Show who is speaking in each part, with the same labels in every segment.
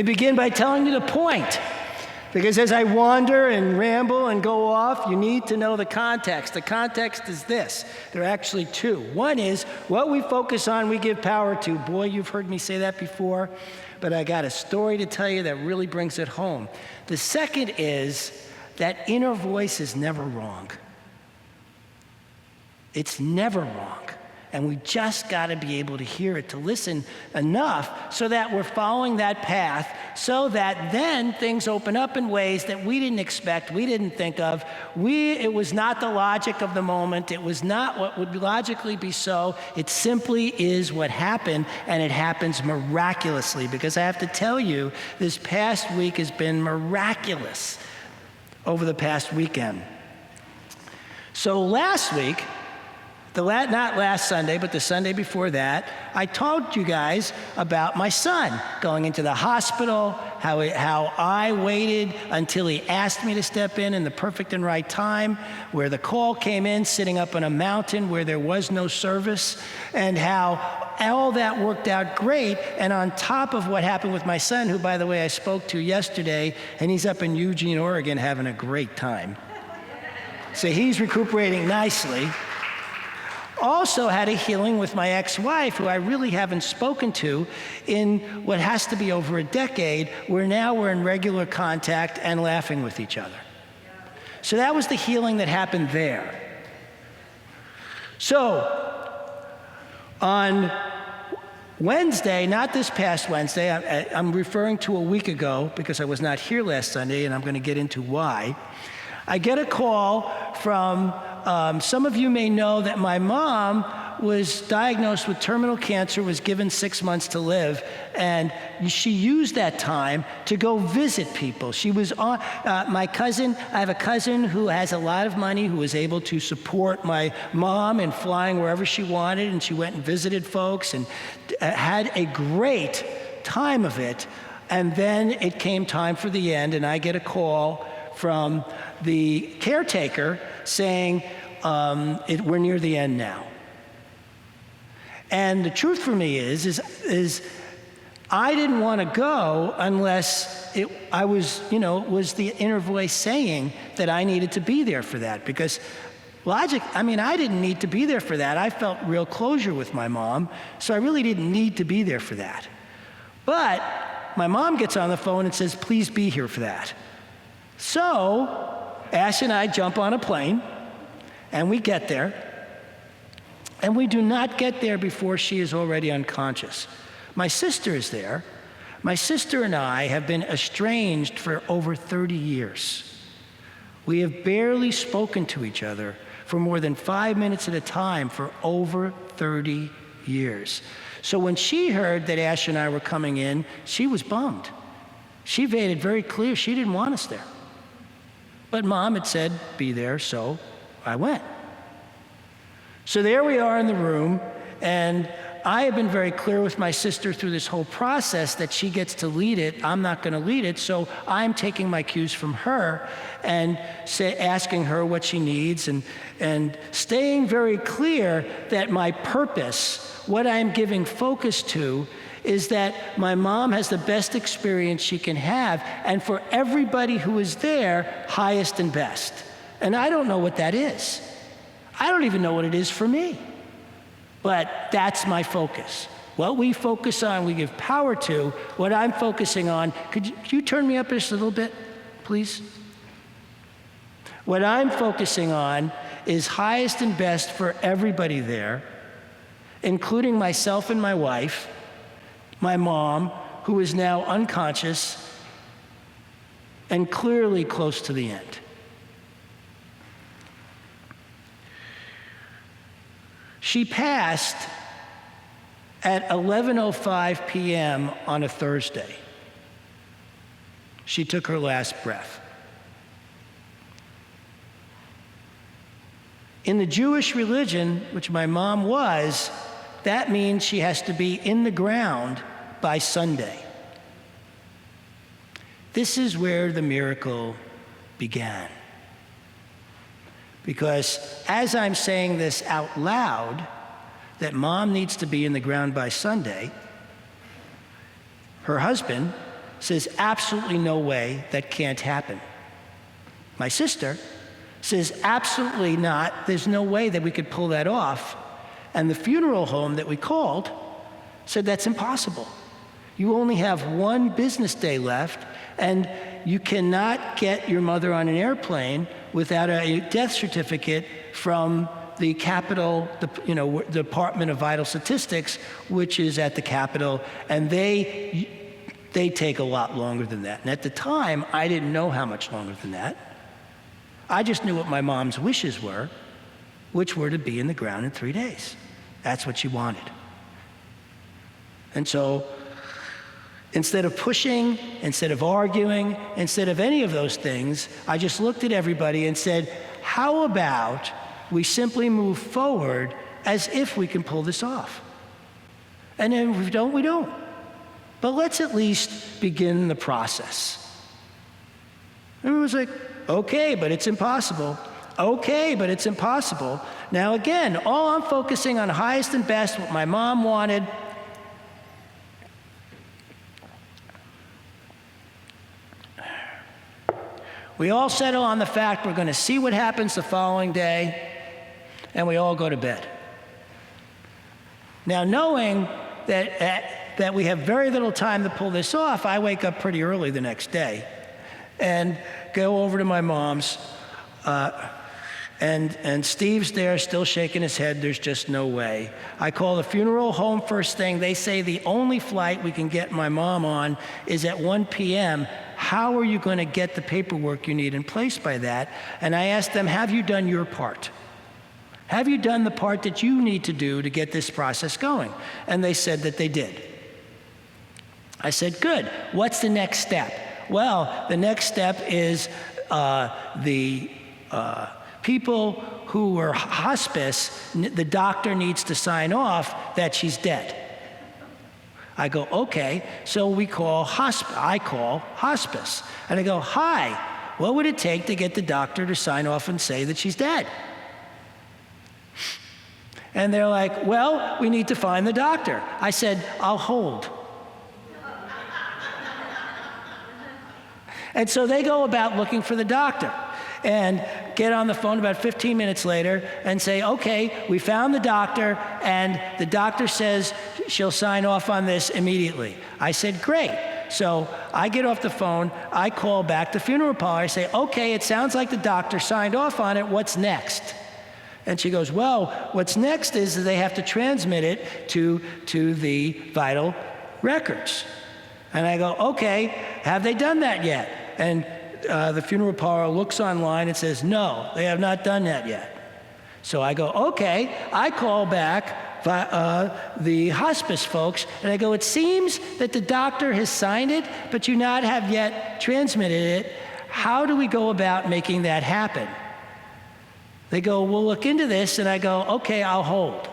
Speaker 1: me begin by telling you the point. Because as I wander and ramble and go off, you need to know the context. The context is this. There are actually two. One is, what we focus on, we give power to. Boy, you've heard me say that before, but I got a story to tell you that really brings it home. The second is that inner voice is never wrong. It's never wrong. And we just got to be able to hear it, to listen enough so that we're following that path, so that then things open up in ways that we didn't expect, we didn't think of. It was not the logic of the moment. It was not what would logically be so. It simply is what happened, and it happens miraculously. Because I have to tell you, this past week has been miraculous over the past weekend. So last week, not last Sunday, but the Sunday before that, I told you guys about my son going into the hospital, how I waited until he asked me to step in the perfect and right time, where the call came in sitting up on a mountain where there was no service, and how all that worked out great. And on top of what happened with my son, who, by the way, I spoke to yesterday, and he's up in Eugene, Oregon, having a great time. So he's recuperating nicely. Also had a healing with my ex-wife, who I really haven't spoken to in what has to be over a decade, where now we're in regular contact and laughing with each other. So that was the healing that happened there. So on Wednesday, not this past Wednesday, I'm referring to a week ago because I was not here last Sunday, and I'm going to get into why. I get a call from, some of you may know that my mom was diagnosed with terminal cancer, was given 6 months to live, and she used that time to go visit people. She was on, I have a cousin who has a lot of money, who was able to support my mom in flying wherever she wanted, and she went and visited folks and had a great time of it. And then it came time for the end, and I get a call from the caretaker saying, we're near the end now. And the truth for me is I didn't want to go unless it was the inner voice saying that I needed to be there for that. Because I didn't need to be there for that. I felt real closure with my mom, so I really didn't need to be there for that. But my mom gets on the phone and says, please be here for that. So Ash and I jump on a plane, and we get there. And we do not get there before she is already unconscious. My sister is there. My sister and I have been estranged for over 30 years. We have barely spoken to each other for more than 5 minutes at a time for over 30 years. So when she heard that Ash and I were coming in, she was bummed. She made it very clear she didn't want us there. But Mom had said, be there, so I went. So there we are in the room, and I have been very clear with my sister through this whole process that she gets to lead it. I'm not going to lead it, so I'm taking my cues from her and asking her what she needs and staying very clear that my purpose, what I'm giving focus to, is that my mom has the best experience she can have, and for everybody who is there, highest and best. And I don't know what that is. I don't even know what it is for me. But that's my focus. What we focus on, we give power to. What I'm focusing on, could you turn me up just a little bit, please? What I'm focusing on is highest and best for everybody there, including myself and my wife, my mom, who is now unconscious and clearly close to the end. She passed at 11:05 p.m. on a Thursday. She took her last breath. In the Jewish religion, which my mom was, that means she has to be in the ground by Sunday. This is where the miracle began. Because as I'm saying this out loud, that Mom needs to be in the ground by Sunday, her husband says, absolutely no way, that can't happen. My sister says, absolutely not, there's no way that we could pull that off. And the funeral home that we called said, that's impossible. You only have one business day left, and you cannot get your mother on an airplane without a death certificate from the Capitol, Department of Vital Statistics, which is at the Capitol, and they take a lot longer than that. And at the time, I didn't know how much longer than that. I just knew what my mom's wishes were, which were to be in the ground in 3 days. That's what she wanted. And so, instead of pushing, instead of arguing, instead of any of those things, I just looked at everybody and said, how about we simply move forward as if we can pull this off? And then if we don't, we don't. But let's at least begin the process. And it was like, okay, but it's impossible. Okay, but it's impossible. Now again, all I'm focusing on highest and best, what my mom wanted. We all settle on the fact we're going to see what happens the following day, and we all go to bed. Now, knowing that we have very little time to pull this off, I wake up pretty early the next day and go over to my mom's, and Steve's there still shaking his head, there's just no way. I call the funeral home first thing. They say the only flight we can get my mom on is at 1 p.m. How are you going to get the paperwork you need in place by that? And I asked them, have you done your part? Have you done the part that you need to do to get this process going? And they said that they did. I said, good. What's the next step? Well, the next step is the people who were hospice, the doctor needs to sign off that she's dead. I go, okay, so I call hospice. And I go, hi, what would it take to get the doctor to sign off and say that she's dead? And they're like, well, we need to find the doctor. I said, I'll hold. And so they go about looking for the doctor and get on the phone about 15 minutes later and say, okay, we found the doctor, and the doctor says she'll sign off on this immediately. I said, great. So I get off the phone, I call back the funeral parlor, I say, okay, it sounds like the doctor signed off on it, what's next? And she goes, well, what's next is that they have to transmit it to the vital records. And I go, okay, have they done that yet? And the funeral parlor looks online and says, no, they have not done that yet. So I go, okay. I call back the hospice folks, and I go, it seems that the doctor has signed it, but you not have yet transmitted it. How do we go about making that happen? They go, we'll look into this, and I go, okay, I'll hold.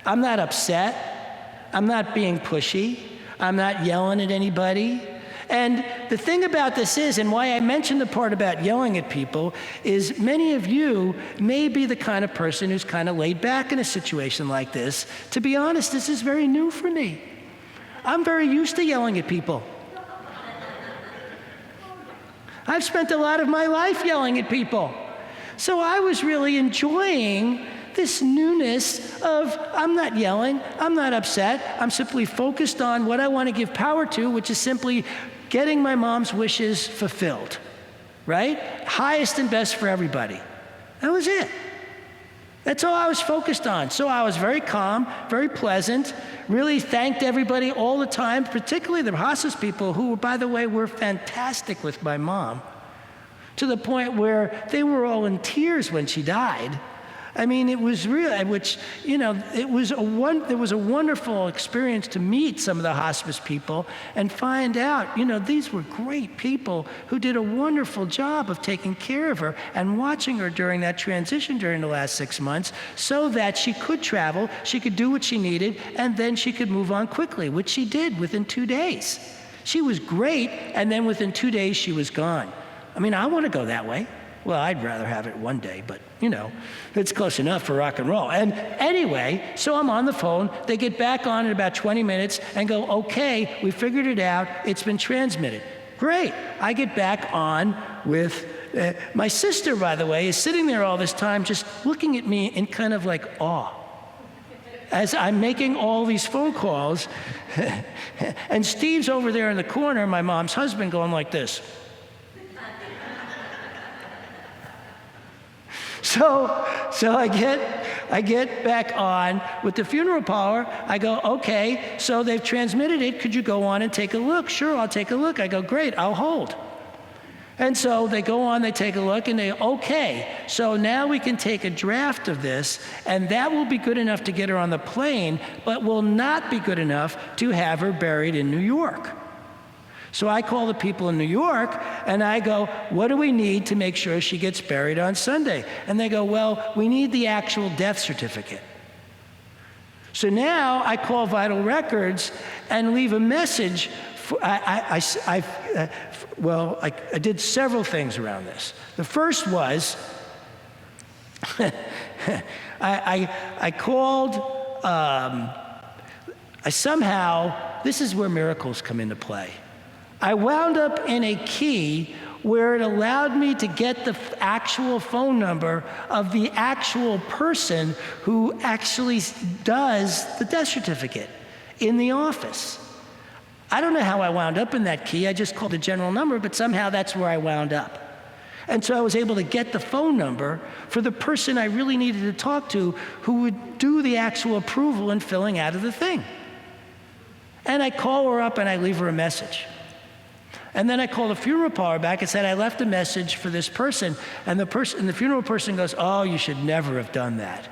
Speaker 1: I'm not upset. I'm not being pushy. I'm not yelling at anybody. And the thing about this is, and why I mentioned the part about yelling at people, is many of you may be the kind of person who's kind of laid back in a situation like this. To be honest, this is very new for me. I'm very used to yelling at people. I've spent a lot of my life yelling at people. So I was really enjoying this newness of, I'm not yelling, I'm not upset, I'm simply focused on what I want to give power to, which is simply getting my mom's wishes fulfilled, right? Highest and best for everybody. That was it. That's all I was focused on. So I was very calm, very pleasant, really thanked everybody all the time, particularly the hospice people who, by the way, were fantastic with my mom, to the point where they were all in tears when she died. I mean, it was real, which, there was a wonderful experience to meet some of the hospice people and find out, these were great people who did a wonderful job of taking care of her and watching her during that transition during the last 6 months so that she could travel, she could do what she needed, and then she could move on quickly, which she did within 2 days. She was great, and then within 2 days she was gone. I mean, I want to go that way. Well, I'd rather have it one day, but it's close enough for rock and roll. And anyway, so I'm on the phone. They get back on in about 20 minutes and go, okay, we figured it out. It's been transmitted. Great. I get back on with my sister, by the way, is sitting there all this time just looking at me in kind of like awe as I'm making all these phone calls. And Steve's over there in the corner, my mom's husband, going like this. So I get back on with the funeral parlor. I go, okay, so they've transmitted it. Could you go on and take a look? Sure, I'll take a look. I go, great, I'll hold. And so they go on, they take a look, and they, okay, so now we can take a draft of this, and that will be good enough to get her on the plane, but will not be good enough to have her buried in New York. So I call the people in New York, and I go, what do we need to make sure she gets buried on Sunday? And they go, well, we need the actual death certificate. So now I call Vital Records and leave a message. I did several things around this. The first was, I called, this is where miracles come into play. I wound up in a key where it allowed me to get the actual phone number of the actual person who actually does the death certificate in the office. I don't know how I wound up in that key. I just called the general number, but somehow that's where I wound up. And so I was able to get the phone number for the person I really needed to talk to who would do the actual approval and filling out of the thing. And I call her up and I leave her a message. And then I call the funeral parlor back and said, I left a message for this person. And the funeral person goes, oh, you should never have done that.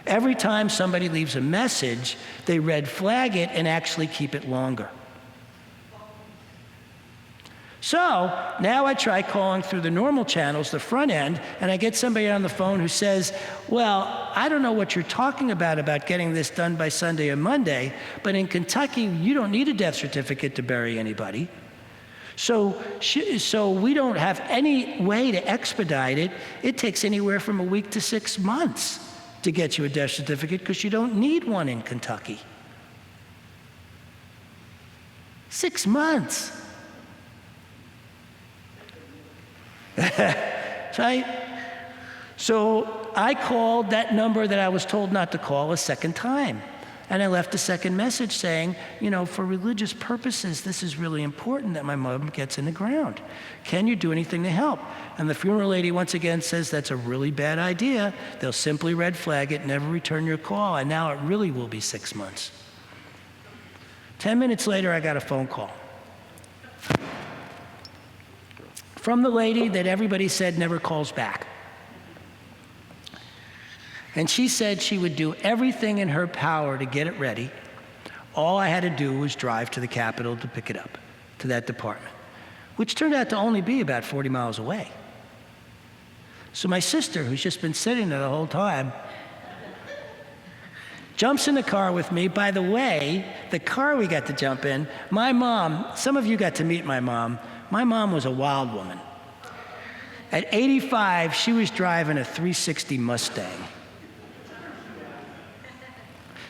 Speaker 1: Every time somebody leaves a message, they red flag it and actually keep it longer. So now I try calling through the normal channels, the front end, and I get somebody on the phone who says, well, I don't know what you're talking about getting this done by Sunday or Monday, but in Kentucky, you don't need a death certificate to bury anybody. So we don't have any way to expedite it. It takes anywhere from a week to 6 months to get you a death certificate because you don't need one in Kentucky. 6 months. So I called that number that I was told not to call a second time. And I left a second message saying, for religious purposes, this is really important that my mom gets in the ground. Can you do anything to help? And the funeral lady once again says, that's a really bad idea. They'll simply red flag it, never return your call, and now it really will be 6 months. 10 minutes later, I got a phone call from the lady that everybody said never calls back. And she said she would do everything in her power to get it ready. All I had to do was drive to the Capitol to pick it up, to that department, which turned out to only be about 40 miles away. So my sister, who's just been sitting there the whole time, jumps in the car with me. By the way, the car we got to jump in, my mom, some of you got to meet my mom. My mom was a wild woman. At 85, she was driving a 360 Mustang.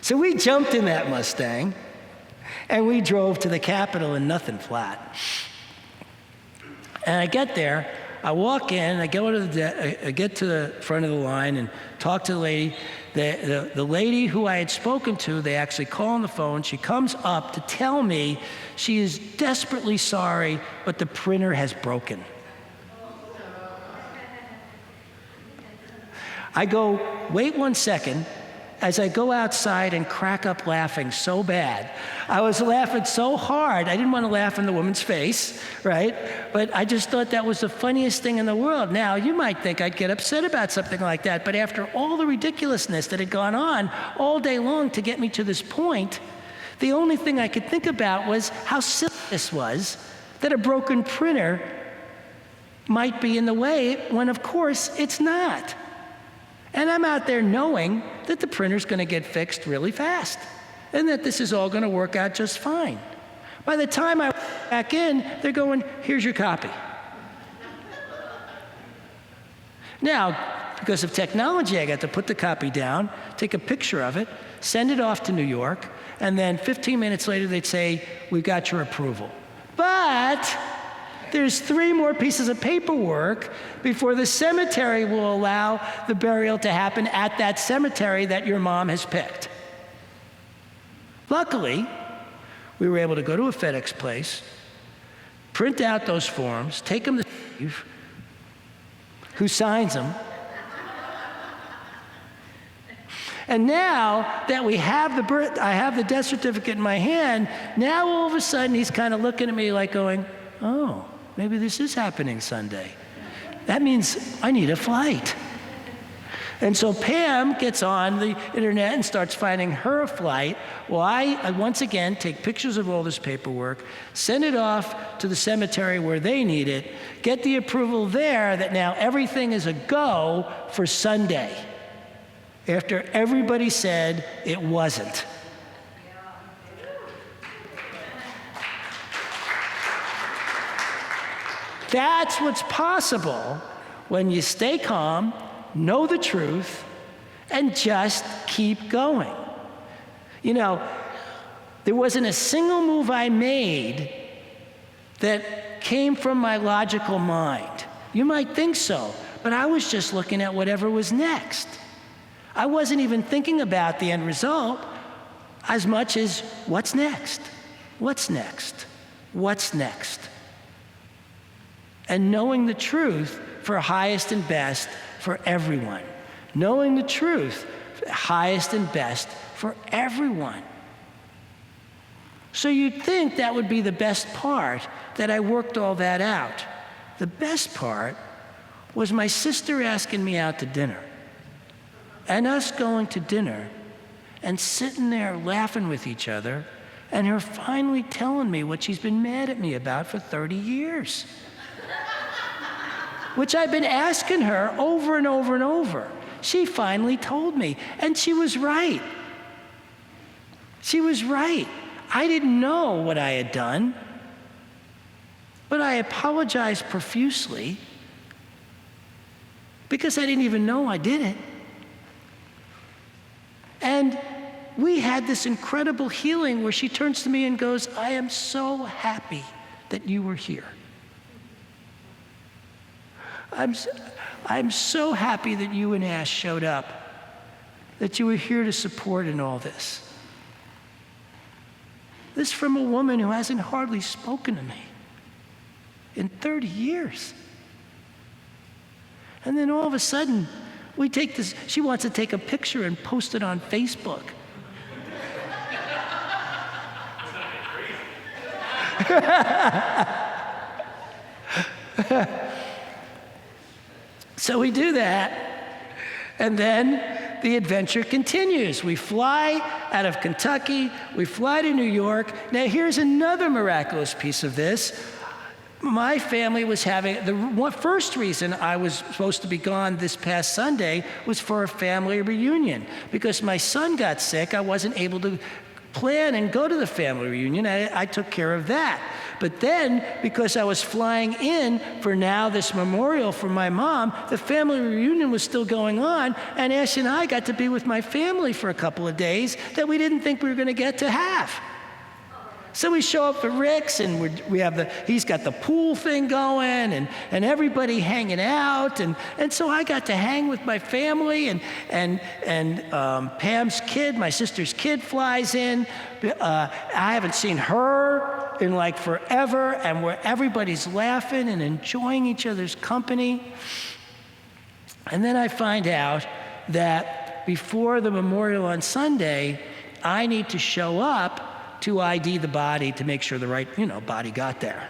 Speaker 1: So we jumped in that Mustang, and we drove to the Capitol in nothing flat. And I get there, I walk in, I get to the front of the line and talk to the lady. The lady who I had spoken to, they actually call on the phone. She comes up to tell me she is desperately sorry, but the printer has broken. I go, wait 1 second. As I go outside and crack up laughing so bad. I was laughing so hard, I didn't want to laugh in the woman's face, right? But I just thought that was the funniest thing in the world. Now, you might think I'd get upset about something like that, but after all the ridiculousness that had gone on all day long to get me to this point, the only thing I could think about was how silly this was, that a broken printer might be in the way, when of course it's not. And I'm out there knowing that the printer's going to get fixed really fast and that this is all going to work out just fine. By the time I back in, they're going, here's your copy. Now, because of technology, I got to put the copy down, take a picture of it, send it off to New York, and then 15 minutes later they'd say, "We got your approval." But there's 3 more pieces of paperwork before the cemetery will allow the burial to happen at that cemetery that your mom has picked. Luckily, we were able to go to a FedEx place, print out those forms, take them to Steve, who signs them. And now that I have the death certificate in my hand, now all of a sudden he's kind of looking at me like going, "Oh, maybe this is happening Sunday. That means I need a flight." And so Pam gets on the internet and starts finding her a flight. Well, I once again take pictures of all this paperwork, send it off to the cemetery where they need it, get the approval there that now everything is a go for Sunday, after everybody said it wasn't. That's what's possible when you stay calm, know the truth, and just keep going. You know, there wasn't a single move I made that came from my logical mind. You might think so, but I was just looking at whatever was next. I wasn't even thinking about the end result as much as what's next? What's next? What's next? And knowing the truth for highest and best for everyone. Knowing the truth, highest and best for everyone. So you'd think that would be the best part, that I worked all that out. The best part was my sister asking me out to dinner, and us going to dinner and sitting there laughing with each other, and her finally telling me what she's been mad at me about for 30 years. Which I've been asking her over and over and over. She finally told me, and she was right. She was right. I didn't know what I had done, but I apologized profusely because I didn't even know I did it. And we had this incredible healing where she turns to me and goes, "I am so happy that you were here. I'm so happy that you and Ash showed up, that you were here to support in all this." This from a woman who hasn't hardly spoken to me in 30 years. And then all of a sudden, we take this, she wants to take a picture and post it on Facebook. So we do that, and then the adventure continues. We fly out of Kentucky, we fly to New York. Now here's another miraculous piece of this. My family was having, the first reason I was supposed to be gone this past Sunday was for a family reunion. Because my son got sick, I wasn't able to plan and go to the family reunion. I took care of that. But then, because I was flying in for now this memorial for my mom, the family reunion was still going on, and Ash and I got to be with my family for a couple of days that we didn't think we were going to get to have. So we show up at Rick's, and he's got the pool thing going, and everybody hanging out, and so I got to hang with my family, and Pam's kid, my sister's kid, flies in. I haven't seen her in like forever, and where everybody's laughing and enjoying each other's company. And then I find out that before the memorial on Sunday, I need to show up to ID the body to make sure the right, body got there.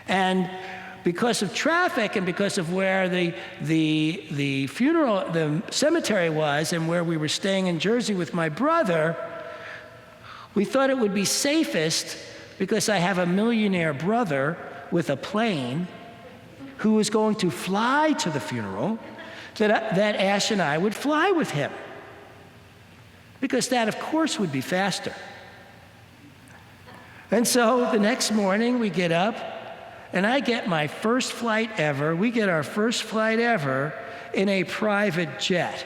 Speaker 1: And because of traffic and because of where the funeral, the cemetery was, and where we were staying in Jersey with my brother, we thought it would be safest, because I have a millionaire brother with a plane who was going to fly to the funeral, that Ash and I would fly with him. Because that, of course, would be faster. And so the next morning we get up And I get my first flight ever. We get our first flight ever in a private jet.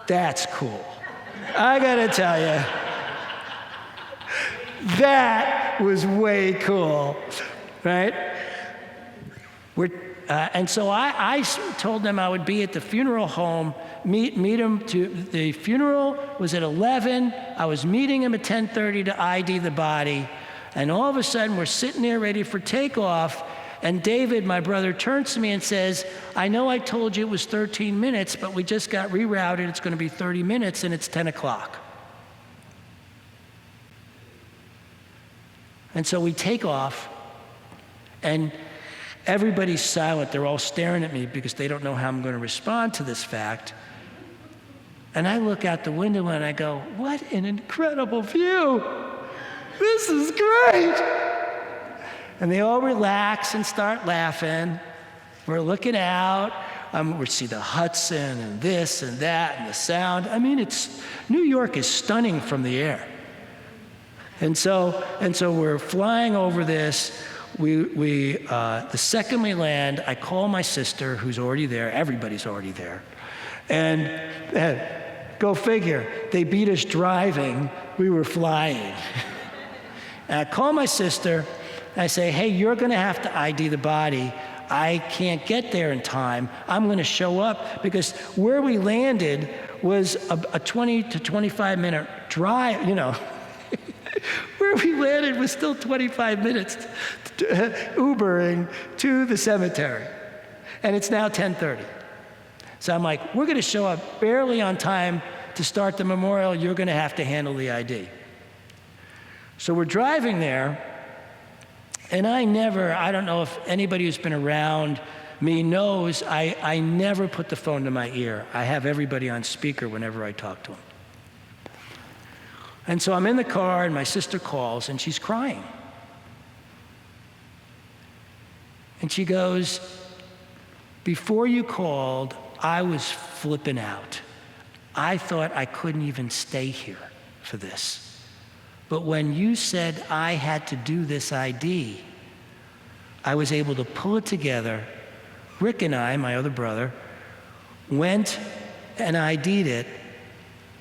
Speaker 1: That's cool. I gotta tell you, that was way cool, right? And so I told them I would be at the funeral home, meet him the funeral was at 11. I was meeting him at 10:30 to ID the body. And all of a sudden, we're sitting there ready for takeoff. And David, my brother, turns to me and says, I know I told you it was 13 minutes, but we just got rerouted. It's going to be 30 minutes, and it's 10 o'clock. And so we take off, and everybody's silent. They're all staring at me because they don't know how I'm going to respond to this fact. And I look out the window and I go, what an incredible view. This is great. And they all relax and start laughing. We're looking out. We see the Hudson and this and that and the sound. I mean, New York is stunning from the air. And so we're flying over this. The second we land, I call my sister, who's already there. Everybody's already there. And go figure, they beat us driving. We were flying. And I call my sister, and I say, hey, you're going to have to ID the body. I can't get there in time. I'm going to show up because where we landed was a 20 to 25 minute drive, you know. Where we landed was still 25 minutes Ubering to the cemetery. And it's now 10:30. So I'm like, we're going to show up barely on time to start the memorial. You're going to have to handle the ID. So we're driving there, and I don't know if anybody who's been around me knows, I never put the phone to my ear. I have everybody on speaker whenever I talk to them. And so I'm in the car, and my sister calls, and she's crying. And she goes, before you called, I was flipping out. I thought I couldn't even stay here for this. But when you said I had to do this ID, I was able to pull it together. Rick and I, my other brother, went and ID'd it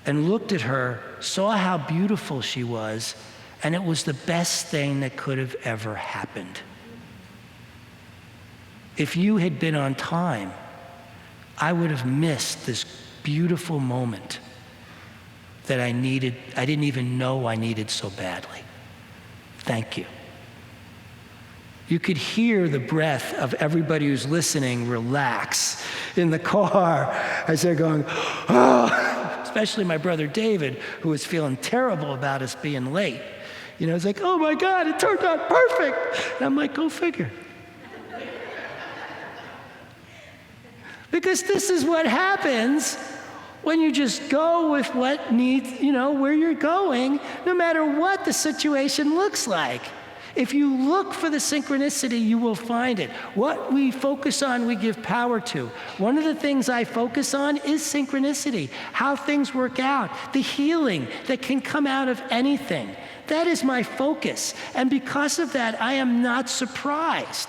Speaker 1: and looked at her, saw how beautiful she was, and it was the best thing that could have ever happened. If you had been on time, I would have missed this beautiful moment that I didn't even know I needed so badly. Thank you. You could hear the breath of everybody who's listening relax in the car as they're going, oh, especially my brother David, who was feeling terrible about us being late. You know, it's like, oh my God, it turned out perfect. And I'm like, go figure. Because this is what happens when you just go with what needs, you know, where you're going, no matter what the situation looks like. If you look for the synchronicity, you will find it. What we focus on, we give power to. One of the things I focus on is synchronicity, how things work out, the healing that can come out of anything. That is my focus. And because of that, I am not surprised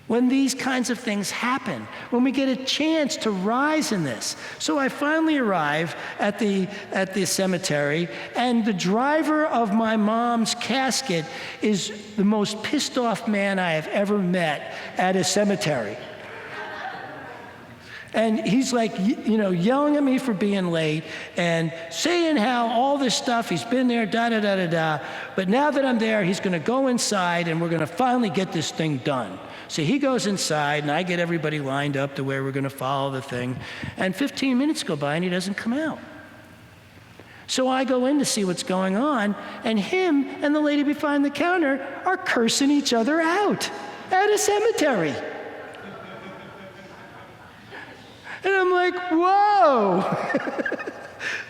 Speaker 1: when these kinds of things happen, when we get a chance to rise in this. So I finally arrive at the cemetery, and the driver of my mom's casket is the most pissed off man I have ever met at a cemetery. And he's like, you know, yelling at me for being late and saying how all this stuff, he's been there, da-da-da-da-da. But now that I'm there, he's going to go inside and we're going to finally get this thing done. So he goes inside, and I get everybody lined up to where we're going to follow the thing. And 15 minutes go by, and he doesn't come out. So I go in to see what's going on, and him and the lady behind the counter are cursing each other out at a cemetery. And I'm like, whoa,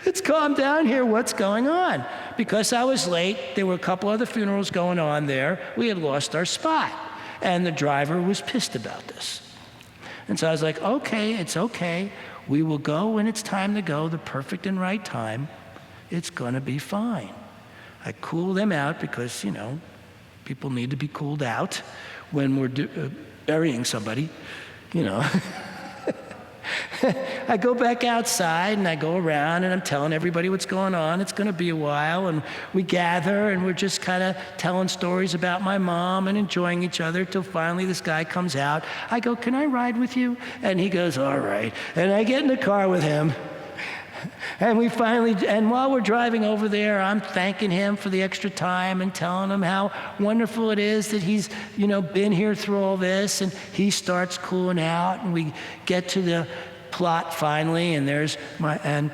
Speaker 1: let's calm down here. What's going on? Because I was late, there were a couple other funerals going on there. We had lost our spot. And the driver was pissed about this. And so I was like, okay, it's okay. We will go when it's time to go, the perfect and right time. It's going to be fine. I cool them out because, you know, People need to be cooled out when we're burying somebody, you know. I go back outside and I go around and I'm telling everybody what's going on. It's going to be a while, and we gather and we're just kind of telling stories about my mom and enjoying each other till finally this guy comes out. I go, "Can I ride with you?" And he goes, "All right." And I get in the car with him. And while we're driving over there, I'm thanking him for the extra time and telling him how wonderful it is that he's, been here through all this. And he starts cooling out, and we get to the plot finally, and there's and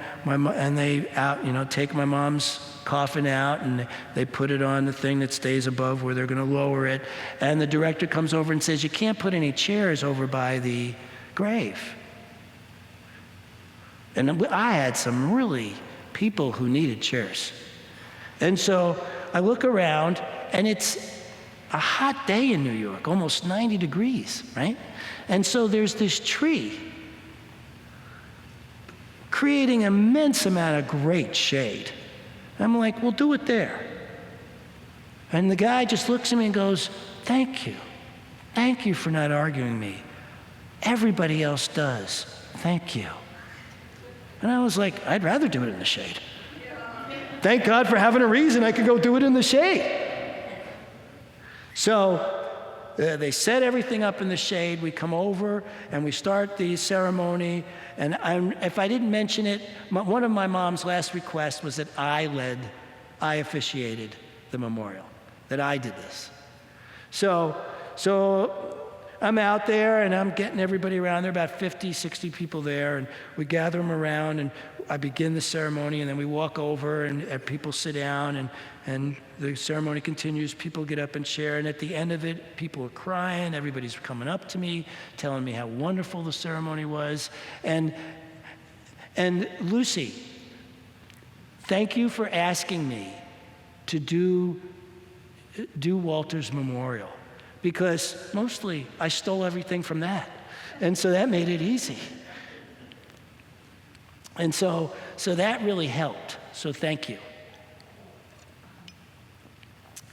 Speaker 1: they take my mom's coffin out, and they put it on the thing that stays above where they're going to lower it. And the director comes over and says, "You can't put any chairs over by the grave." And I had some really people who needed chairs. And so I look around, and it's a hot day in New York, almost 90 degrees, right? And so there's this tree creating an immense amount of great shade. And I'm like, "We'll do it there." And the guy just looks at me and goes, "Thank you. Thank you for not arguing me. Everybody else does. Thank you." And I was like, I'd rather do it in the shade. Thank God for having a reason I could go do it in the shade. So they set everything up in the shade. We come over and we start the ceremony. And if I didn't mention it, one of my mom's last requests was that I officiated the memorial, that I did this. So I'm out there and I'm getting everybody around. There are about 50, 60 people there, and we gather them around, and I begin the ceremony, and then we walk over and people sit down, and the ceremony continues. People get up and share, and at the end of it, people are crying. Everybody's coming up to me, telling me how wonderful the ceremony was. And Lucy, thank you for asking me to do Walter's memorial, because mostly I stole everything from that. And so that made it easy. And so that really helped. So thank you.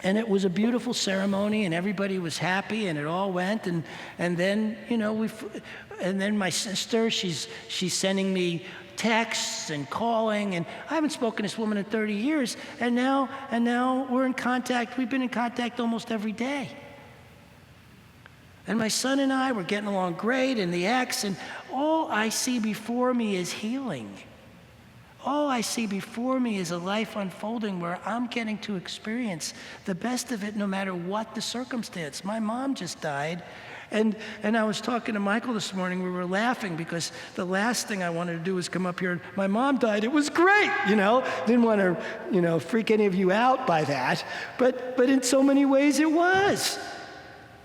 Speaker 1: And it was a beautiful ceremony, and everybody was happy, and it all went. And then, and then my sister, she's sending me texts and calling, and I haven't spoken to this woman in 30 years, and now we're in contact. We've been in contact almost every day. And my son and I were getting along great, and the ex, and all I see before me is healing. All I see before me is a life unfolding where I'm getting to experience the best of it no matter what the circumstance. My mom just died, and I was talking to Michael this morning. We were laughing because the last thing I wanted to do was come up here. My mom died. It was great, Didn't want to, freak any of you out by that. But in so many ways it was.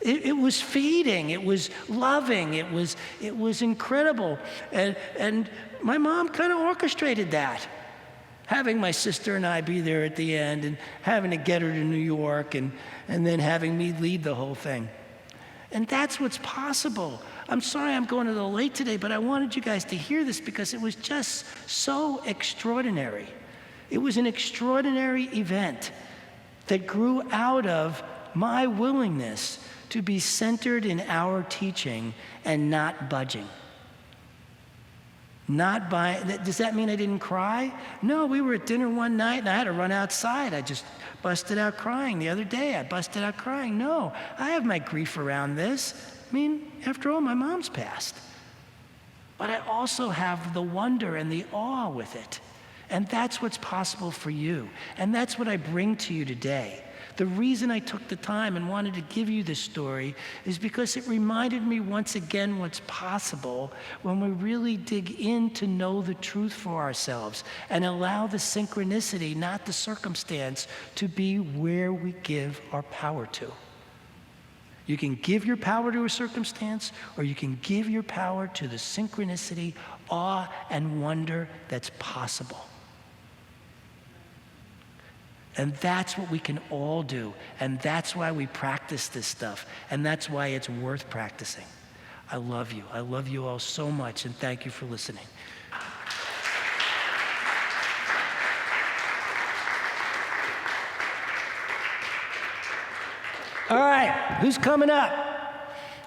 Speaker 1: It was feeding, it was loving, it was incredible. And my mom kind of orchestrated that, having my sister and I be there at the end, and having to get her to New York, and then having me lead the whole thing. And that's what's possible. I'm sorry I'm going a little late today, but I wanted you guys to hear this because it was just so extraordinary. It was an extraordinary event that grew out of my willingness to be centered in our teaching and not budging. Does that mean I didn't cry? No, we were at dinner one night and I had to run outside. I just busted out crying. The other day I busted out crying. No, I have my grief around this. I mean, after all, my mom's passed. But I also have the wonder and the awe with it. And that's what's possible for you. And that's what I bring to you today. The reason I took the time and wanted to give you this story is because it reminded me once again what's possible when we really dig in to know the truth for ourselves and allow the synchronicity, not the circumstance, to be where we give our power to. You can give your power to a circumstance, or you can give your power to the synchronicity, awe, and wonder that's possible. And that's what we can all do. And that's why we practice this stuff. And that's why it's worth practicing. I love you. I love you all so much. And thank you for listening. All right, who's coming up?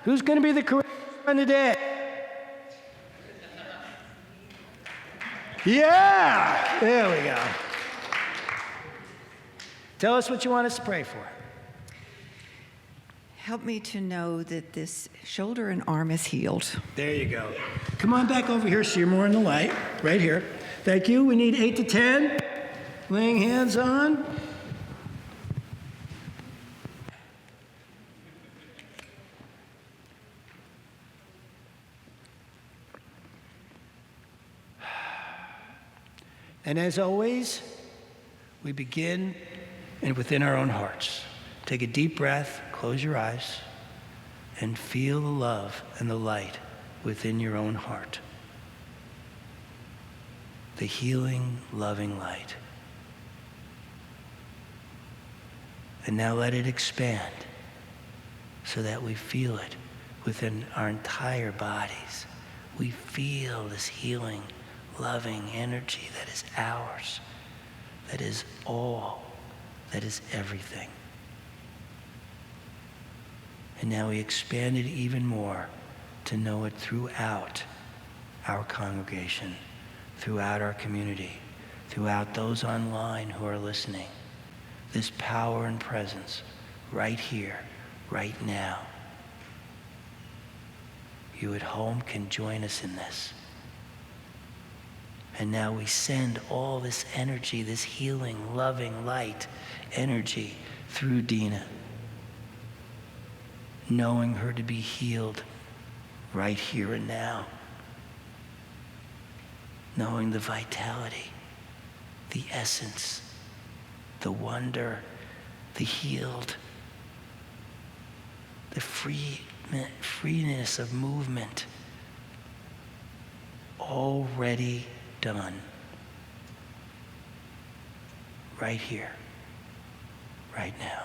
Speaker 1: Who's going to be the courageous one today? Yeah, there we go. Tell us what you want us to pray for.
Speaker 2: Help me to know that this shoulder and arm is healed.
Speaker 1: There you go. Come on back over here so you're more in the light. Right here. Thank you. We need 8 to 10. Laying hands on. And as always, we begin within our own hearts. Take a deep breath, close your eyes, and feel the love and the light within your own heart. The healing, loving light. And now let it expand so that we feel it within our entire bodies. We feel this healing, loving energy that is ours, that is all, that is everything. And now we expand it even more to know it throughout our congregation, throughout our community, throughout those online who are listening. This power and presence right here, right now. You at home can join us in this. And now we send all this energy, this healing, loving, light energy through Dina, knowing her to be healed right here and now, knowing the vitality, the essence, the wonder, the healed, the freeness of movement, already done, right here, right now.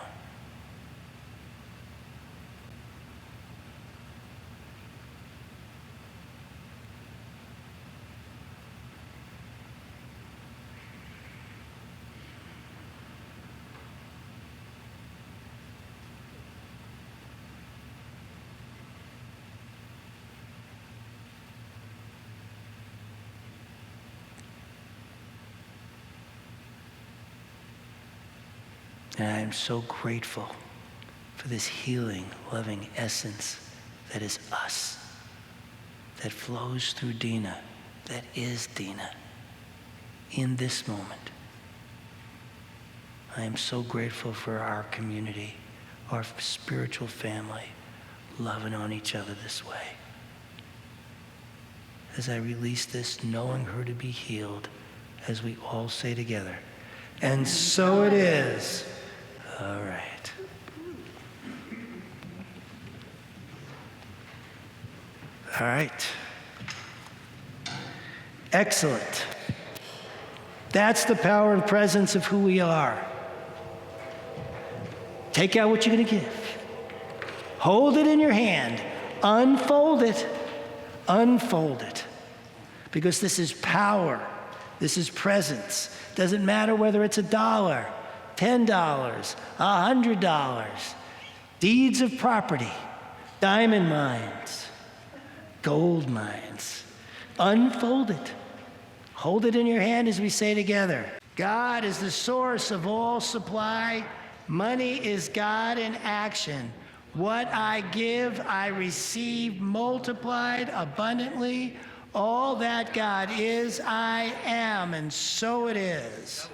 Speaker 1: And I am so grateful for this healing, loving essence that is us, that flows through Dina, that is Dina, in this moment. I am so grateful for our community, our spiritual family, loving on each other this way. As I release this, knowing her to be healed, as we all say together, and so it is. All right. All right. Excellent. That's the power and presence of who we are. Take out what you're going to give. Hold it in your hand. Unfold it. Unfold it. Because this is power. This is presence. Doesn't matter whether it's $1, $10, $100, deeds of property, diamond mines, gold mines. Unfold it. Hold it in your hand as we say together. God is the source of all supply. Money is God in action. What I give, I receive multiplied abundantly. All that God is, I am, and so it is.